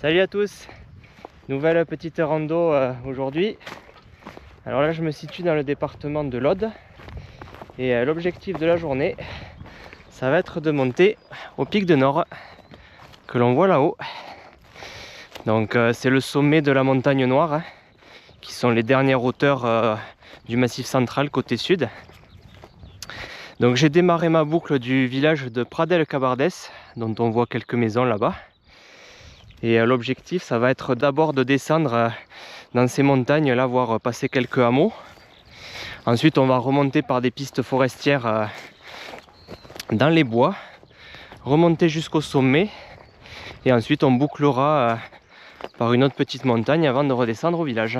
Salut à tous, nouvelle petite rando aujourd'hui. Alors là je me situe dans le département de l'Aude et l'objectif de la journée ça va être de monter au pic de Nord que l'on voit là-haut. Donc c'est le sommet de la montagne Noire hein, qui sont les dernières hauteurs du massif central côté sud. Donc j'ai démarré ma boucle du village de Pradelles-Cabardès dont on voit quelques maisons là-bas. Et l'objectif, ça va être d'abord de descendre dans ces montagnes là, voir passer quelques hameaux. Ensuite, on va remonter par des pistes forestières dans les bois, remonter jusqu'au sommet. Et ensuite, on bouclera par une autre petite montagne avant de redescendre au village.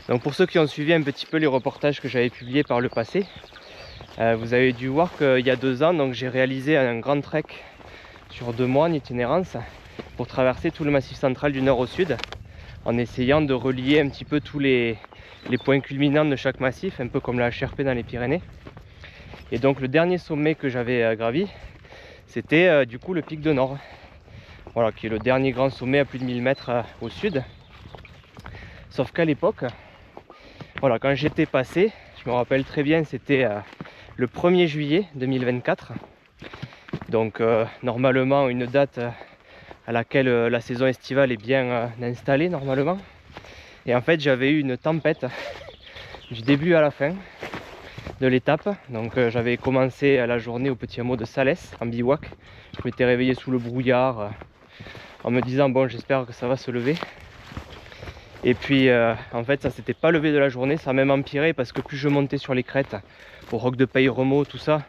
Donc pour ceux qui ont suivi un petit peu les reportages que j'avais publiés par le passé, vous avez dû voir qu'il y a 2 ans, donc j'ai réalisé un grand trek sur 2 mois en itinérance pour traverser tout le massif central du nord au sud en essayant de relier un petit peu tous les points culminants de chaque massif, un peu comme la HRP dans les Pyrénées. Et donc le dernier sommet que j'avais gravi, c'était du coup le pic de Nord, voilà, qui est le dernier grand sommet à plus de 1000 mètres au sud. Sauf qu'à l'époque, voilà, quand j'étais passé, je me rappelle très bien, c'était le 1er juillet 2024. Donc normalement une date à laquelle la saison estivale est bien installée normalement. Et en fait j'avais eu une tempête du début à la fin de l'étape. Donc j'avais commencé la journée au petit hameau de Salès en bivouac. Je m'étais réveillé sous le brouillard en me disant bon, j'espère que ça va se lever. Et puis en fait ça s'était pas levé de la journée, ça a même empiré parce que plus je montais sur les crêtes, au roc de Peyremont, tout ça,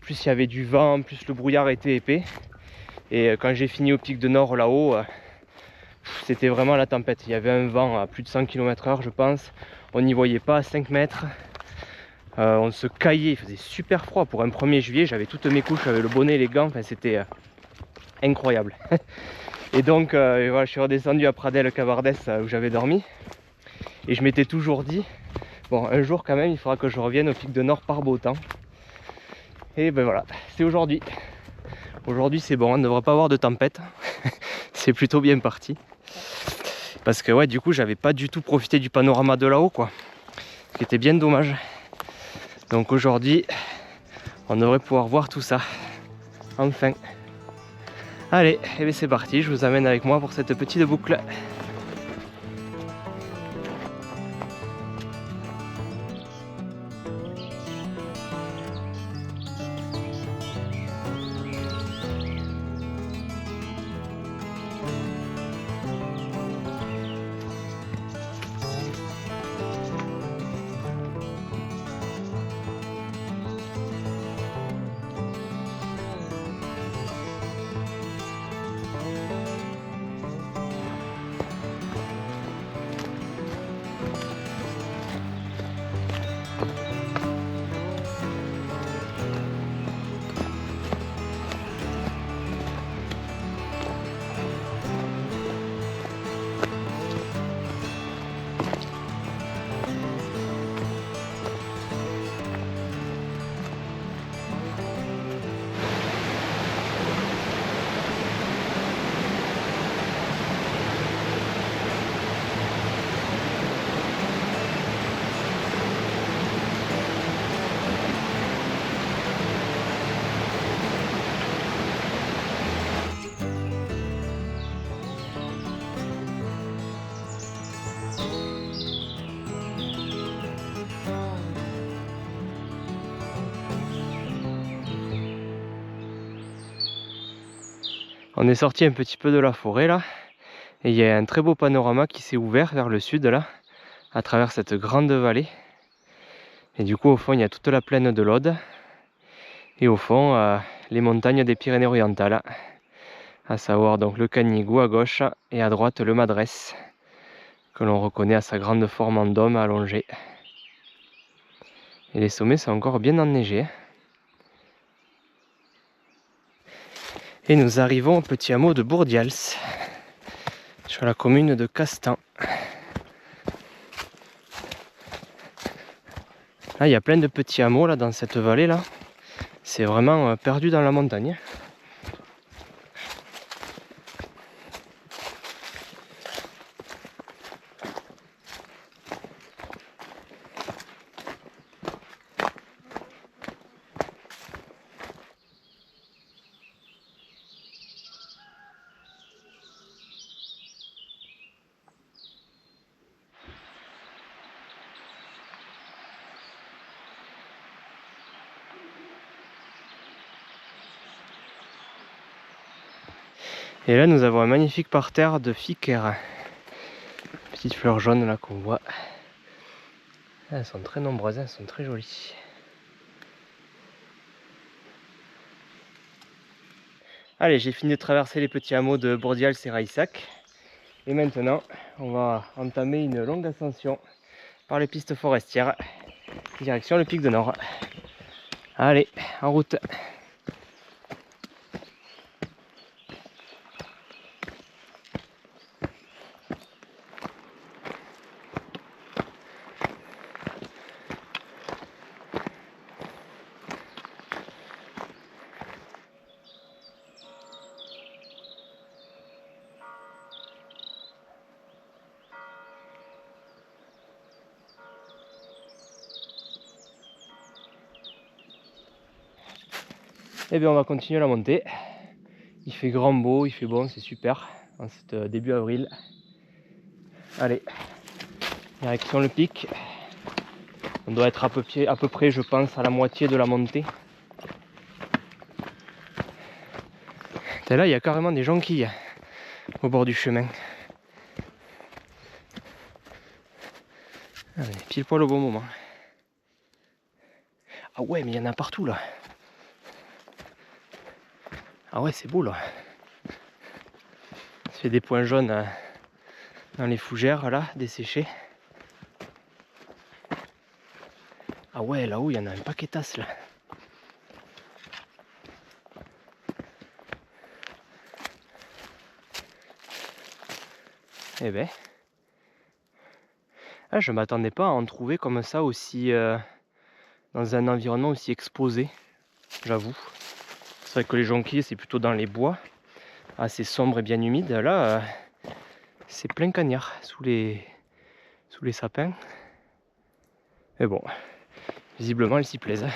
plus il y avait du vent, plus le brouillard était épais. Et quand j'ai fini au pic de Nord là-haut, c'était vraiment la tempête. Il y avait un vent à plus de 100 km/h je pense. On n'y voyait pas à 5 mètres. On se caillait, il faisait super froid. Pour un 1er juillet, j'avais toutes mes couches, j'avais le bonnet et les gants. Enfin, c'était incroyable. Et donc voilà, je suis redescendu à Pradelles-Cabardès où j'avais dormi. Et je m'étais toujours dit, bon, un jour quand même, il faudra que je revienne au pic de Nord par beau temps. Et ben voilà, c'est aujourd'hui. Aujourd'hui c'est bon, on ne devrait pas avoir de tempête. C'est plutôt bien parti. Parce que ouais, du coup j'avais pas du tout profité du panorama de là-haut quoi. Ce qui était bien dommage. Donc aujourd'hui, on devrait pouvoir voir tout ça. Enfin. Allez, et bien c'est parti, je vous amène avec moi pour cette petite boucle. On est sorti un petit peu de la forêt là, et il y a un très beau panorama qui s'est ouvert vers le sud là, à travers cette grande vallée. Et du coup au fond il y a toute la plaine de l'Aude, et au fond les montagnes des Pyrénées-Orientales, à savoir donc le Canigou à gauche et à droite le Madrès, que l'on reconnaît à sa grande forme en dôme allongée. Et les sommets sont encore bien enneigés. Et nous arrivons au petit hameau de Bourdials, sur la commune de Castan. Là, il y a plein de petits hameaux là, dans cette vallée là. C'est vraiment perdu dans la montagne. Et là nous avons un magnifique parterre de Fiker. Petites fleurs jaunes là qu'on voit. Elles sont très nombreuses, elles sont très jolies. Allez, j'ai fini de traverser les petits hameaux de Bourdials et Raissac. Et maintenant, on va entamer une longue ascension par les pistes forestières, direction le pic de Nord. Allez, en route. Et bien on va continuer la montée. Il fait grand beau, il fait bon, c'est super en cet début avril. Allez, direction le pic. On doit être à peu près, je pense, à la moitié de la montée. Et là, il y a carrément des jonquilles au bord du chemin. Allez, pile poil au bon moment. Ah ouais, mais il y en a partout là. Ah ouais, c'est beau là. Ça fait des points jaunes dans les fougères là, desséchées. Ah ouais, là-haut, il y en a un paquet tasse là. Eh ben. Ah, je m'attendais pas à en trouver comme ça aussi dans un environnement aussi exposé, j'avoue. C'est vrai que les jonquilles, c'est plutôt dans les bois, assez sombre et bien humide. Là, c'est plein cagnard sous les sapins. Mais bon, visiblement, elles s'y plaisent.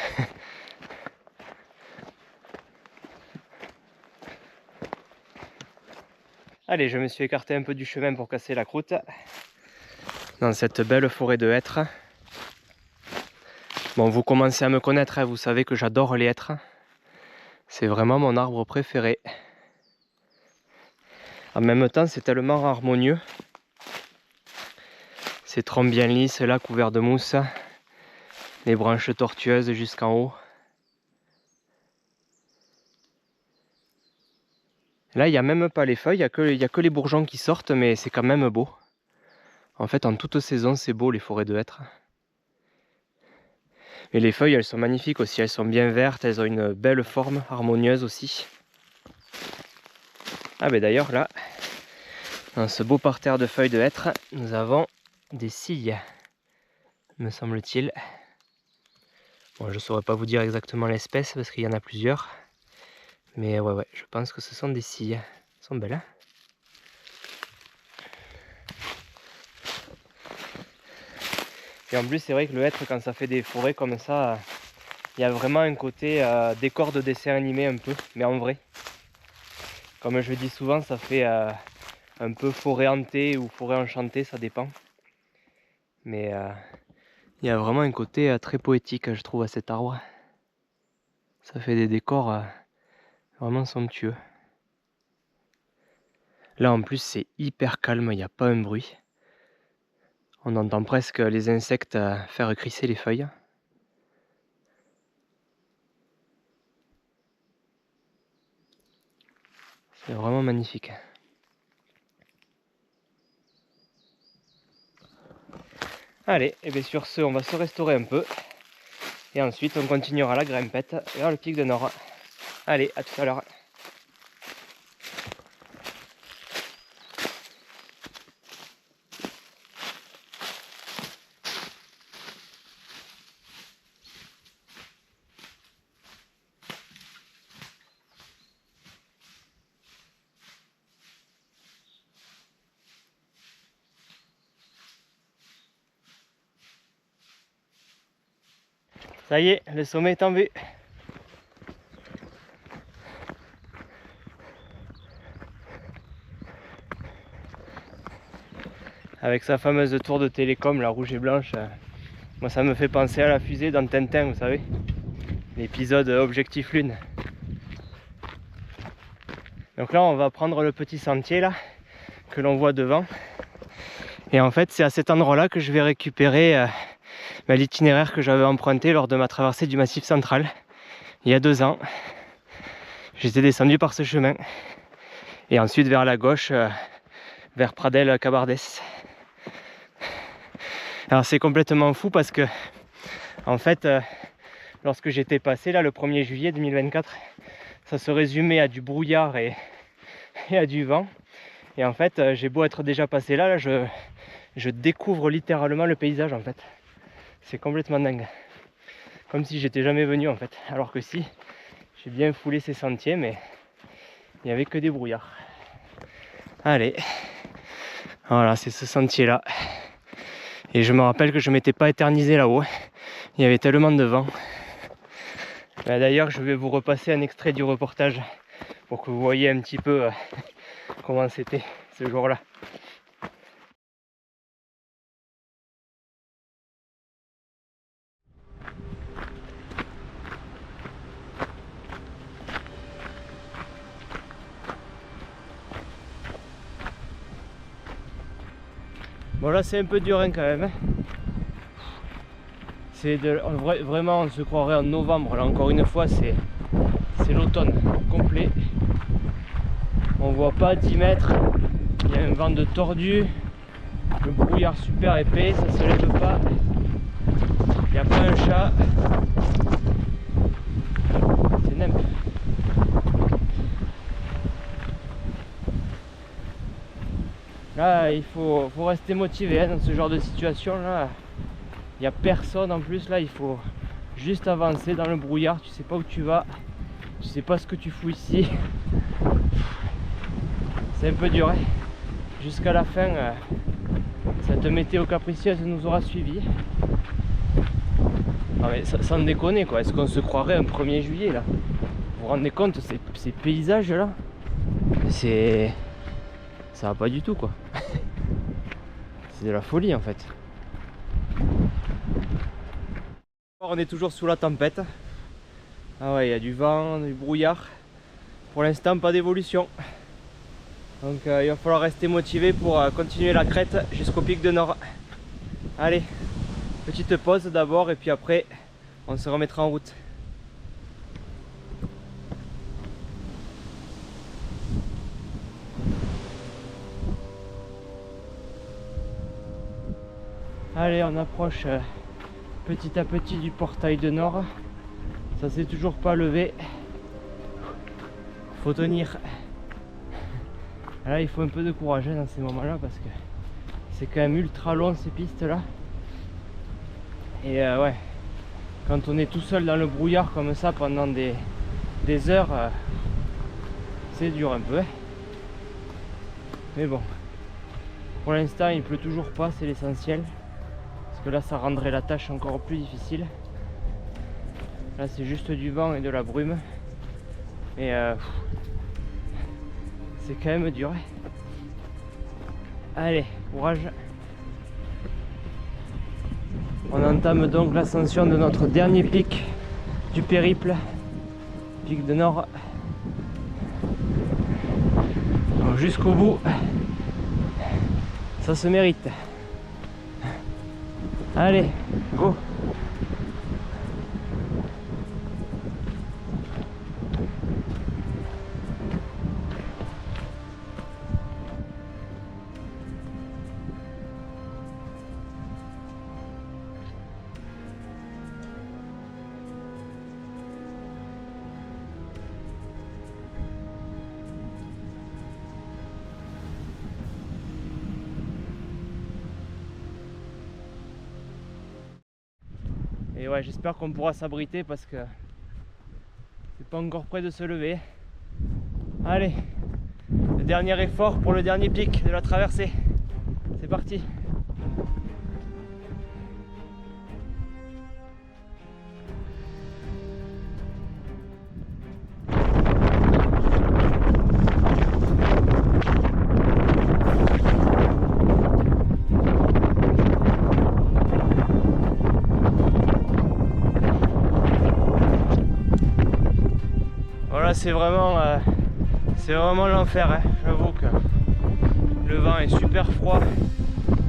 Allez, je me suis écarté un peu du chemin pour casser la croûte dans cette belle forêt de hêtres. Bon, vous commencez à me connaître, hein, vous savez que j'adore les hêtres. C'est vraiment mon arbre préféré. En même temps, c'est tellement harmonieux. Ces troncs bien lisses là, couverts de mousse. Les branches tortueuses jusqu'en haut. Là, il n'y a même pas les feuilles, il n'y a que les bourgeons qui sortent, mais c'est quand même beau. En fait, en toute saison, c'est beau les forêts de hêtres. Et les feuilles, elles sont magnifiques aussi, elles sont bien vertes, elles ont une belle forme, harmonieuse aussi. Ah ben d'ailleurs là, dans ce beau parterre de feuilles de hêtres, nous avons des scies, me semble-t-il. Bon, je ne saurais pas vous dire exactement l'espèce parce qu'il y en a plusieurs. Mais ouais, je pense que ce sont des scies. Elles sont belles, hein. Et en plus, c'est vrai que le hêtre, quand ça fait des forêts comme ça, il y a vraiment un côté décor de dessin animé un peu, mais en vrai. Comme je dis souvent, ça fait un peu forêt hantée ou forêt enchantée, ça dépend. Mais il y a vraiment un côté très poétique, je trouve, à cet arbre. Ça fait des décors vraiment somptueux. Là, en plus, c'est hyper calme, il n'y a pas un bruit. On entend presque les insectes faire crisser les feuilles. C'est vraiment magnifique. Allez, et bien sur ce, on va se restaurer un peu. Et ensuite, on continuera la grimpette vers le pic de Nord. Allez, à tout à l'heure. Ça y est, le sommet est en vue. Avec sa fameuse tour de télécom, la rouge et blanche, moi ça me fait penser à la fusée dans Tintin, vous savez, l'épisode Objectif Lune. Donc là on va prendre le petit sentier là que l'on voit devant. Et en fait c'est à cet endroit là que je vais récupérer l'itinéraire que j'avais emprunté lors de ma traversée du Massif central il y a 2 ans. J'étais descendu par ce chemin et ensuite vers la gauche vers Pradelles-Cabardès. Alors c'est complètement fou parce que en fait lorsque j'étais passé là le 1er juillet 2024, ça se résumait à du brouillard et à du vent. Et en fait j'ai beau être déjà passé là, je découvre littéralement le paysage en fait. C'est complètement dingue. Comme si j'étais jamais venu en fait. Alors que si, j'ai bien foulé ces sentiers mais il n'y avait que des brouillards. Allez, voilà c'est ce sentier là. Et je me rappelle que je m'étais pas éternisé là-haut. Il y avait tellement de vent. D'ailleurs je vais vous repasser un extrait du reportage pour que vous voyez un petit peu comment c'était ce jour-là. Bon là c'est un peu dur hein, quand même. C'est vraiment on se croirait en novembre. Là encore une fois c'est l'automne complet. On voit pas 10 mètres. Il y a un vent de tordu. Le brouillard super épais, ça se lève pas. Il n'y a pas un chat. C'est n'importe. Là il faut rester motivé hein, dans ce genre de situation là. Il n'y a personne en plus là, il faut juste avancer dans le brouillard, tu sais pas où tu vas, tu sais pas ce que tu fous ici. C'est un peu dur hein. Jusqu'à la fin cette météo capricieuse nous aura suivis. Ah mais sans déconner quoi, est-ce qu'on se croirait un 1er juillet là? Vous vous rendez compte ces paysages là? Ça va pas du tout quoi. C'est de la folie en fait. On est toujours sous la tempête. Ah ouais, il y a du vent, du brouillard. Pour l'instant, pas d'évolution. Donc il va falloir rester motivé pour continuer la crête jusqu'au pic de Nord. Allez, petite pause d'abord et puis après, on se remettra en route. Allez, on approche petit à petit du portail de Nord. Ça s'est toujours pas levé. Faut tenir. Là il faut un peu de courage dans ces moments là parce que c'est quand même ultra long ces pistes là. Et ouais, quand on est tout seul dans le brouillard comme ça pendant des heures, c'est dur un peu hein. Mais bon, pour l'instant il pleut toujours pas, c'est l'essentiel. Parce que là ça rendrait la tâche encore plus difficile. Là c'est juste du vent et de la brume. Et c'est quand même dur. Allez, courage. On entame donc l'ascension de notre dernier pic du périple. Pic de Nord. Jusqu'au bout. Ça se mérite. Allez, go! Et ouais, j'espère qu'on pourra s'abriter parce que c'est pas encore près de se lever. Allez, le dernier effort pour le dernier pic de la traversée. C'est parti. C'est vraiment l'enfer, hein. J'avoue que le vent est super froid.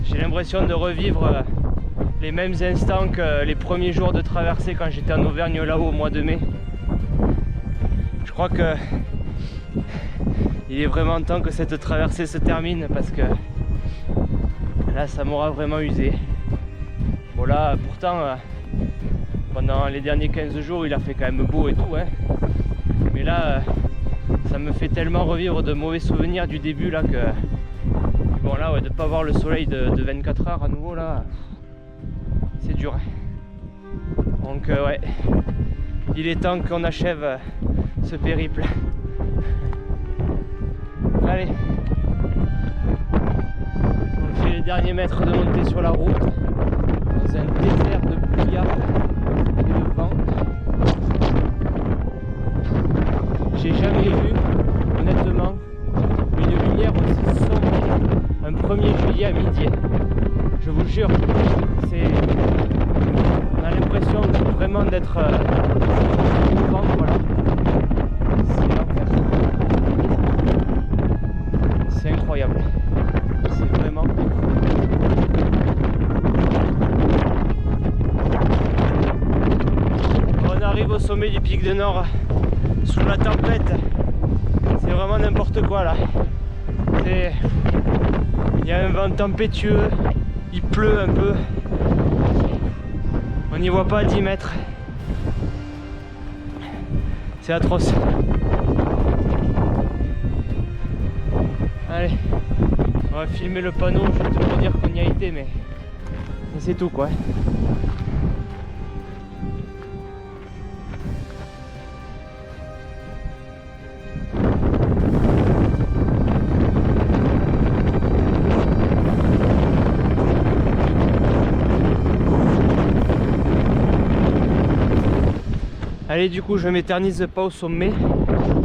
J'ai l'impression de revivre les mêmes instants que les premiers jours de traversée quand j'étais en Auvergne là-haut au mois de mai. Je crois que il est vraiment temps que cette traversée se termine parce que là ça m'aura vraiment usé. Bon là pourtant pendant les derniers 15 jours il a fait quand même beau et tout, hein. Mais là ça me fait tellement revivre de mauvais souvenirs du début là que bon là ouais, de pas voir le soleil de 24 heures à nouveau là c'est dur. Donc ouais, il est temps qu'on achève ce périple. Allez, on fait les derniers mètres de montée sur la route dans un désert de brouillard et de vent. J'ai jamais vu honnêtement une lumière aussi sombre un 1er juillet à midi. Je vous jure, on a l'impression vraiment d'être au vent, voilà. C'est l'enfer. C'est incroyable. C'est vraiment on arrive au sommet du pic de Nord sous la tempête. C'est vraiment n'importe quoi là. Il y a un vent tempétueux, il pleut un peu. On n'y voit pas à 10 mètres. C'est atroce. Allez, on va filmer le panneau juste pour dire qu'on y a été, mais c'est tout quoi. Allez, du coup je m'éternise pas au sommet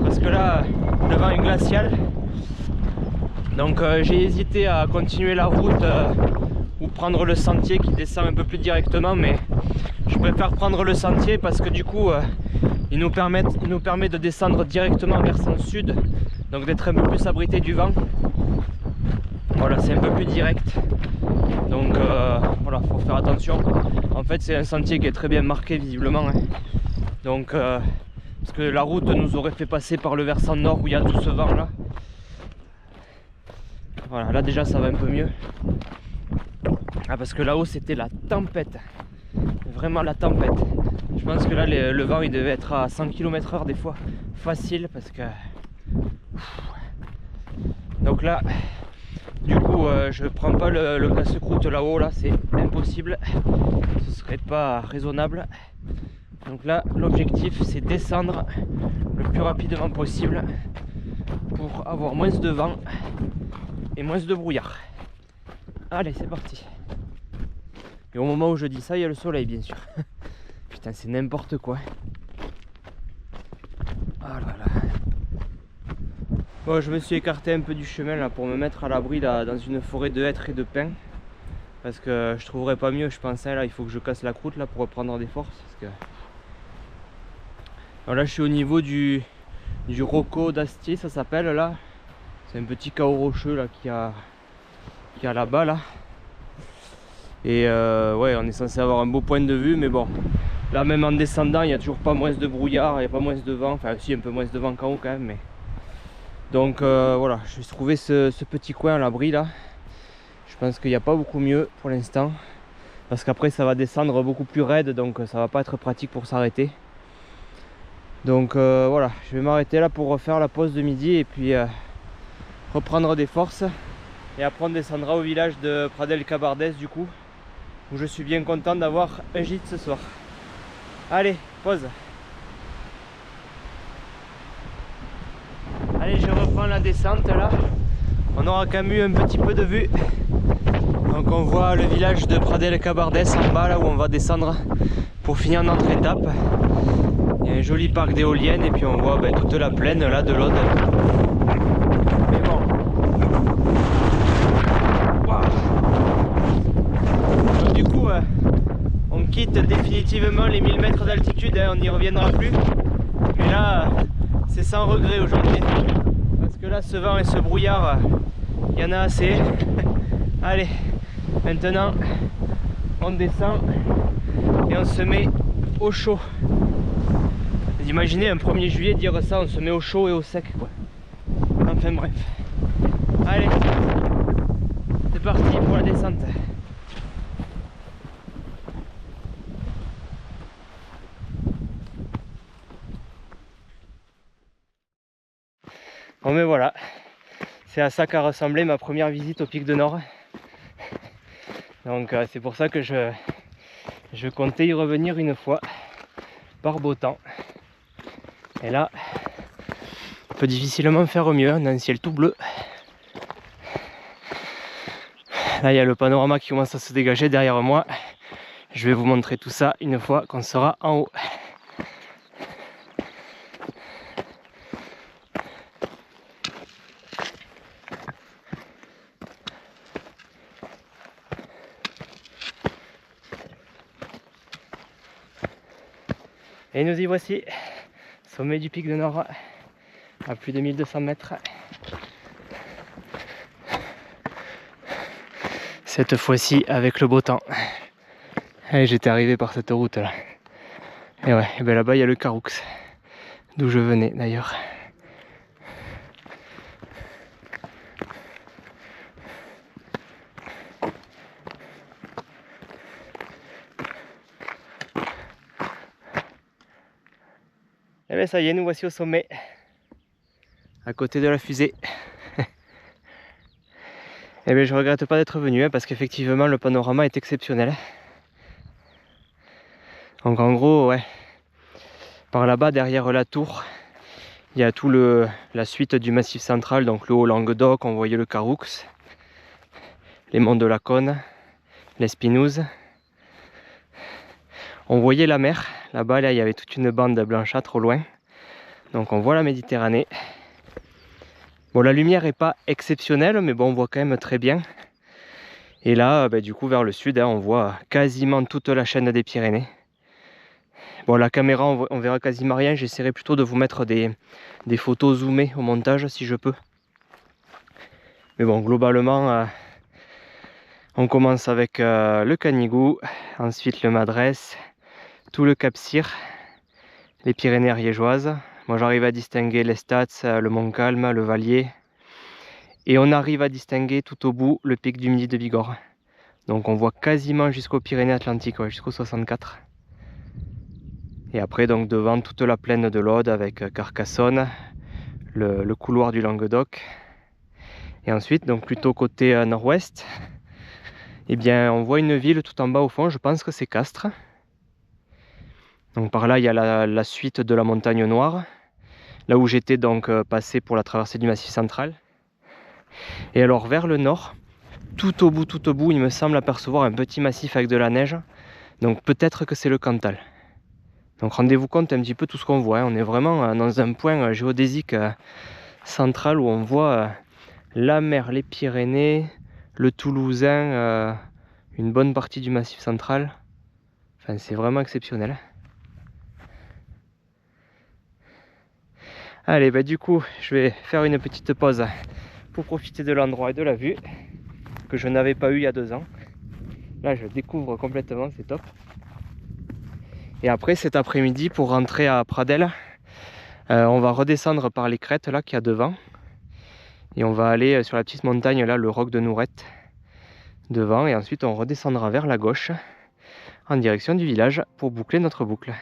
parce que là le vent est glacial. Donc j'ai hésité à continuer la route ou prendre le sentier qui descend un peu plus directement, mais je préfère prendre le sentier parce que du coup il nous permet de descendre directement vers le sud, donc d'être un peu plus abrité du vent. Voilà, c'est un peu plus direct. Donc voilà, faut faire attention. En fait c'est un sentier qui est très bien marqué visiblement, hein. Donc parce que la route nous aurait fait passer par le versant nord où il y a tout ce vent là. Voilà, là déjà ça va un peu mieux. Ah, parce que là-haut c'était la tempête. Vraiment la tempête. Je pense que là le vent il devait être à 100 km/h des fois. Facile parce que... Donc là, du coup je prends pas le casse-croûte là-haut, là c'est impossible. Ce serait pas raisonnable. Donc là l'objectif c'est descendre le plus rapidement possible pour avoir moins de vent et moins de brouillard. Allez, c'est parti. Et au moment où je dis ça, il y a le soleil bien sûr. Putain, c'est n'importe quoi. Ah là là. Bon, je me suis écarté un peu du chemin là pour me mettre à l'abri là dans une forêt de hêtres et de pins. Parce que je trouverais pas mieux, je pensais là, il faut que je casse la croûte là pour reprendre des forces. Parce que... Alors là je suis au niveau du Rocco d'Astier, ça s'appelle là. C'est un petit chaos rocheux là qui a là-bas là. Et ouais, on est censé avoir un beau point de vue, mais bon, là même en descendant il n'y a toujours pas moins de brouillard, il n'y a pas moins de vent, enfin si un peu moins de vent qu'en haut quand même, mais... Donc voilà, je vais trouver ce petit coin à l'abri là. Je pense qu'il n'y a pas beaucoup mieux pour l'instant, parce qu'après ça va descendre beaucoup plus raide, donc ça va pas être pratique pour s'arrêter. Donc voilà, je vais m'arrêter là pour refaire la pause de midi et puis reprendre des forces. Et après on descendra au village de Pradelles-Cabardès du coup, où je suis bien content d'avoir un gîte ce soir. Allez, pause. Allez, je reprends la descente là. On aura quand même eu un petit peu de vue. Donc on voit le village de Pradelles-Cabardès en bas là où on va descendre pour finir notre étape. Il y a un joli parc d'éoliennes et puis on voit toute la plaine là de l'Aude. Mais bon. Wow. Donc du coup on quitte définitivement les 1000 mètres d'altitude, hein, on n'y reviendra plus. Mais là c'est sans regret aujourd'hui. là, ce vent et ce brouillard, il y en a assez. Allez, maintenant on descend et on se met au chaud. Vous imaginez un 1er juillet dire ça, on se met au chaud et au sec quoi. Enfin bref. Allez, c'est parti pour la descente. Bon mais voilà, c'est à ça qu'a ressemblé ma première visite au Pic de Nord. Donc c'est pour ça que je comptais y revenir une fois par beau temps. Et là, on peut difficilement faire mieux, on a un ciel tout bleu. Là il y a le panorama qui commence à se dégager derrière moi. Je vais vous montrer tout ça une fois qu'on sera en haut. Et nous y voici, sommet du Pic de Nord, à plus de 1200 mètres. Cette fois-ci avec le beau temps. Et j'étais arrivé par cette route là. Et ouais, et ben là-bas il y a le Caroux, d'où je venais d'ailleurs. Et bien ça y est, nous voici au sommet, à côté de la fusée. Et bien je regrette pas d'être venu parce qu'effectivement le panorama est exceptionnel. Donc en gros, ouais, par là-bas derrière la tour, il y a tout la suite du Massif central, donc le Haut-Languedoc, on voyait le Caroux, les monts de la Cône, l'Espinouse. On voyait la mer, là-bas là, il y avait toute une bande blanchâtre au loin. Donc on voit la Méditerranée. Bon, la lumière n'est pas exceptionnelle, mais bon, on voit quand même très bien. Et là, du coup, vers le sud, on voit quasiment toute la chaîne des Pyrénées. Bon, la caméra, on verra quasiment rien. J'essaierai plutôt de vous mettre des photos zoomées au montage, si je peux. Mais bon, globalement, on commence avec le Canigou, ensuite le Madrès, tout le Cap-Cyr, les Pyrénées ariégeoises. Moi j'arrive à distinguer les Stats, le Montcalm, le Vallier. Et on arrive à distinguer tout au bout le pic du Midi de Bigorre. Donc on voit quasiment jusqu'aux Pyrénées-Atlantiques, ouais, jusqu'au 64. Et après donc devant toute la plaine de l'Aude avec Carcassonne, le couloir du Languedoc. Et ensuite donc plutôt côté nord-ouest, eh bien on voit une ville tout en bas au fond, je pense que c'est Castres. Donc par là il y a la suite de la montagne Noire, là où j'étais donc passé pour la traversée du Massif central. Et alors vers le nord, tout au bout, il me semble apercevoir un petit massif avec de la neige. Donc peut-être que c'est le Cantal. Donc rendez-vous compte un petit peu tout ce qu'on voit. On est vraiment dans un point géodésique central où on voit la mer, les Pyrénées, le Toulousain, une bonne partie du Massif central. Enfin, c'est vraiment exceptionnel. Allez, du coup, je vais faire une petite pause pour profiter de l'endroit et de la vue que je n'avais pas eu il y a 2 ans. Là, je découvre complètement, c'est top. Et après, cet après-midi, pour rentrer à Pradelles, on va redescendre par les crêtes là qu'il y a devant. Et on va aller sur la petite montagne là, le roc de Nourette, devant. Et ensuite, on redescendra vers la gauche, en direction du village, pour boucler notre boucle.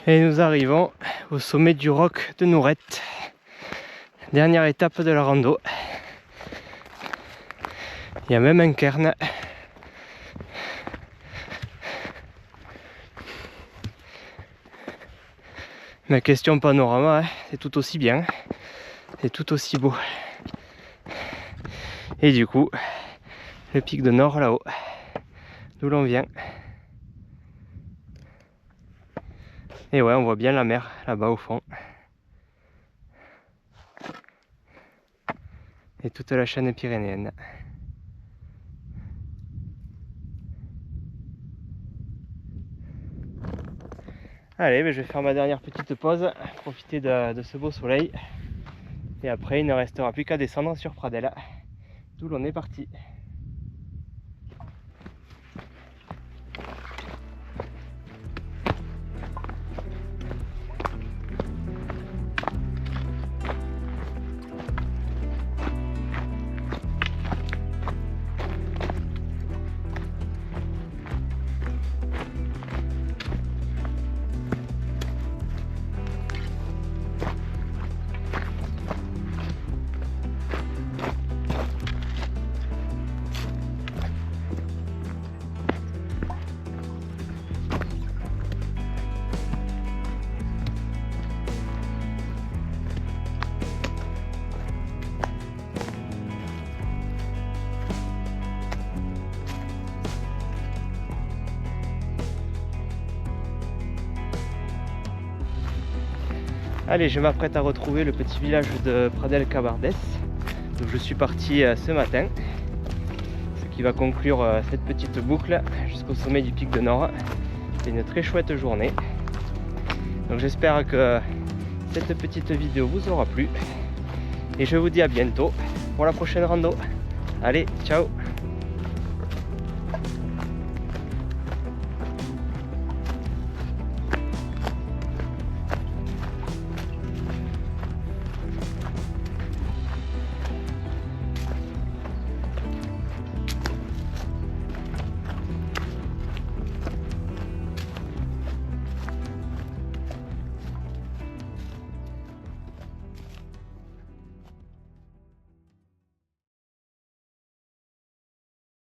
Et nous arrivons au sommet du roc de Nourette. Dernière étape de la rando. Il y a même un cairn. Ma question panorama, hein, c'est tout aussi bien. C'est tout aussi beau. Et du coup, le pic de Nord là-haut, d'où l'on vient. Et ouais, on voit bien la mer là-bas au fond. Et toute la chaîne pyrénéenne. Allez, je vais faire ma dernière petite pause, profiter de ce beau soleil. Et après, il ne restera plus qu'à descendre sur Pradelles, d'où l'on est parti. Allez, je m'apprête à retrouver le petit village de Pradelles-Cabardès, d'où je suis parti ce matin. Ce qui va conclure cette petite boucle jusqu'au sommet du pic de Nord. C'est une très chouette journée. Donc j'espère que cette petite vidéo vous aura plu. Et je vous dis à bientôt pour la prochaine rando. Allez, ciao!